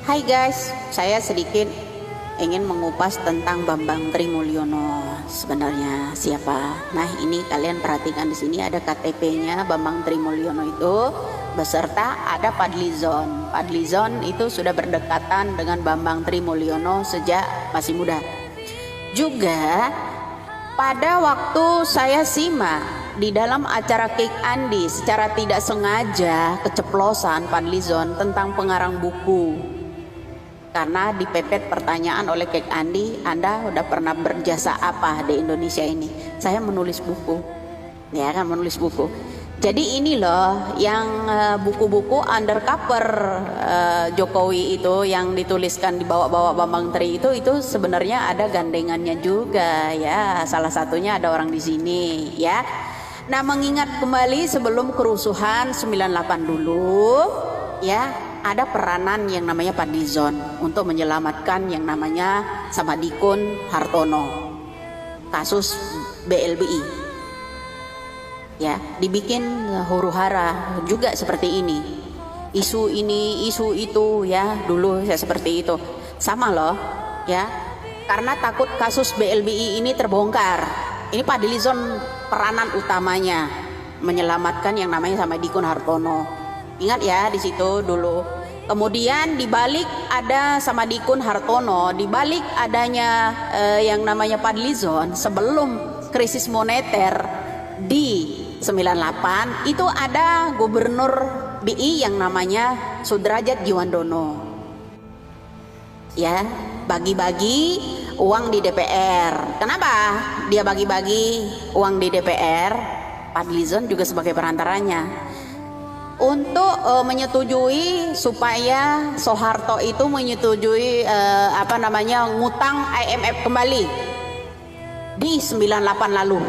Hai guys, saya sedikit ingin mengupas tentang Bambang Trimulyono. Sebenarnya siapa? Nah, ini kalian perhatikan di sini ada KTP-nya Bambang Trimulyono itu beserta ada Fadlizon. Fadlizon itu sudah berdekatan dengan Bambang Trimulyono sejak masih muda. Juga pada waktu saya simak di dalam acara Cake Andi, secara tidak sengaja keceplosan Fadlizon tentang pengarang buku. Karena dipepet pertanyaan oleh Cake Andi, Anda udah pernah berjasa apa di Indonesia ini? Saya menulis buku, ya kan, menulis buku. Jadi ini loh yang buku-buku undercover Jokowi itu yang dituliskan di bawah-bawah Bambang Tri itu sebenarnya ada gandengannya juga, ya. Salah satunya ada orang di sini, ya. Nah, mengingat kembali sebelum kerusuhan 98 dulu, ya, ada peranan yang namanya Fadlizon untuk menyelamatkan yang namanya Samadikun Hartono, kasus BLBI, ya, dibikin huru-hara juga seperti ini, isu ini isu itu, ya, dulu ya seperti itu, sama loh, ya, karena takut kasus BLBI ini terbongkar. Ini Fadlizon peranan utamanya menyelamatkan yang namanya Samadikun Hartono. Ingat ya di situ dulu. Kemudian dibalik ada Samadikun Hartono, dibalik adanya yang namanya Fadlizon sebelum krisis moneter di 98 itu ada gubernur BI yang namanya Sudrajat Djiwandono. Ya, bagi-bagi uang di DPR. Kenapa dia bagi-bagi uang di DPR? Fadlizon juga sebagai perantaranya untuk menyetujui supaya Soeharto itu menyetujui ngutang IMF kembali di 98 lalu,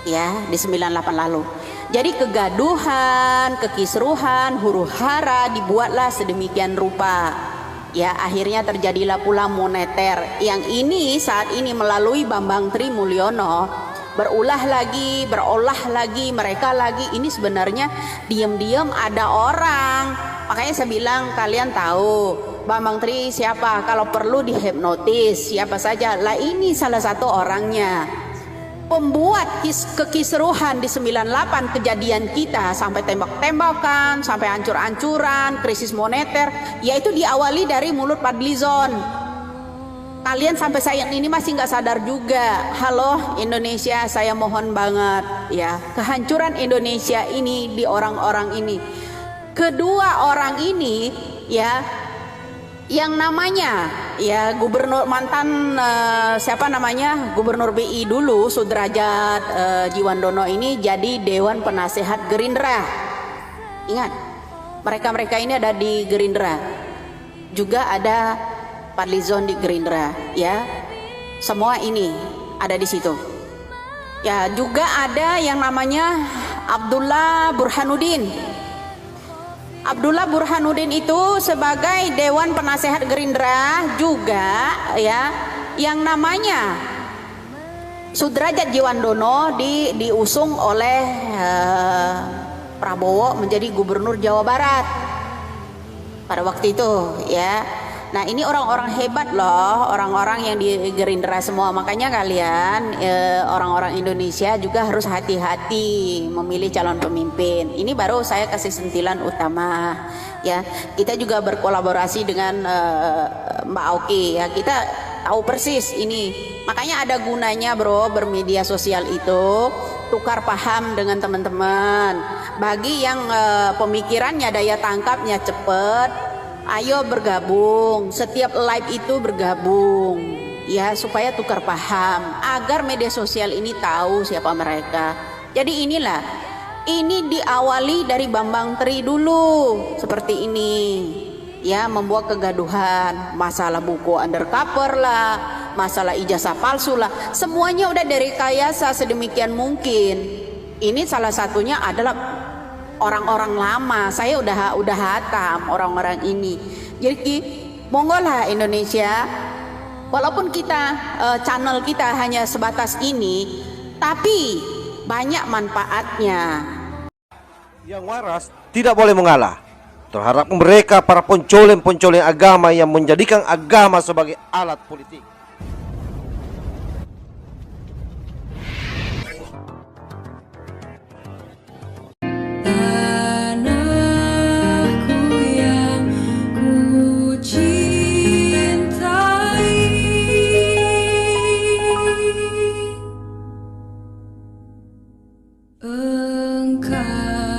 ya, di 98 lalu. Jadi kegaduhan, kekisruhan, huru-hara dibuatlah sedemikian rupa, ya, akhirnya terjadilah pula moneter yang ini saat ini melalui Bambang Trimulyono berolah lagi mereka lagi. Ini sebenarnya diam-diam ada orang, makanya saya bilang kalian tahu Bambang Tri siapa, kalau perlu dihipnotis siapa saja lah, ini salah satu orangnya, pembuat kekisruhan di 98 kejadian kita sampai tembak-tembakan, sampai hancur-hancuran, krisis moneter, yaitu diawali dari mulut Fadlizon. Kalian sampai saat ini masih nggak sadar juga. Halo Indonesia, saya mohon banget, ya, kehancuran Indonesia ini di orang-orang ini. Kedua orang ini, ya, yang namanya, ya, gubernur mantan gubernur BI dulu Sudrajat Djiwandono ini jadi Dewan Penasehat Gerindra. Ingat, mereka ini ada di Gerindra, juga ada Fadlizon di Gerindra, ya, semua ini ada di situ. Ya, juga ada yang namanya Abdullah Burhanuddin. Abdullah Burhanuddin itu sebagai Dewan Penasehat Gerindra juga, ya, yang namanya Sudrajat Djiwandono diusung oleh Prabowo menjadi Gubernur Jawa Barat pada waktu itu, ya. Nah, ini orang-orang hebat loh, orang-orang yang di Gerindra semua. Makanya kalian orang-orang Indonesia juga harus hati-hati memilih calon pemimpin. Ini baru saya kasih sentilan utama, ya. Kita juga berkolaborasi dengan Mbak Auki, ya. Kita tahu persis ini. Makanya ada gunanya, bro, bermedia sosial itu, tukar paham dengan teman-teman. Bagi yang pemikirannya, daya tangkapnya cepet, ayo bergabung, setiap live itu bergabung, ya, supaya tukar paham, agar media sosial ini tahu siapa mereka. Jadi inilah, ini diawali dari Bambang Tri dulu, seperti ini, ya, membuat kegaduhan, masalah buku undercover lah, masalah ijazah palsu lah, semuanya udah direkayasa sedemikian mungkin. Ini salah satunya adalah orang-orang lama. Saya udah hatam orang-orang ini. Jadi monggo lah Indonesia, walaupun kita channel kita hanya sebatas ini, tapi banyak manfaatnya. Yang waras tidak boleh mengalah. terhadap mereka para pencoleng-pencoleng agama yang menjadikan agama sebagai alat politik. Tanahku yang ku cintai, Engkau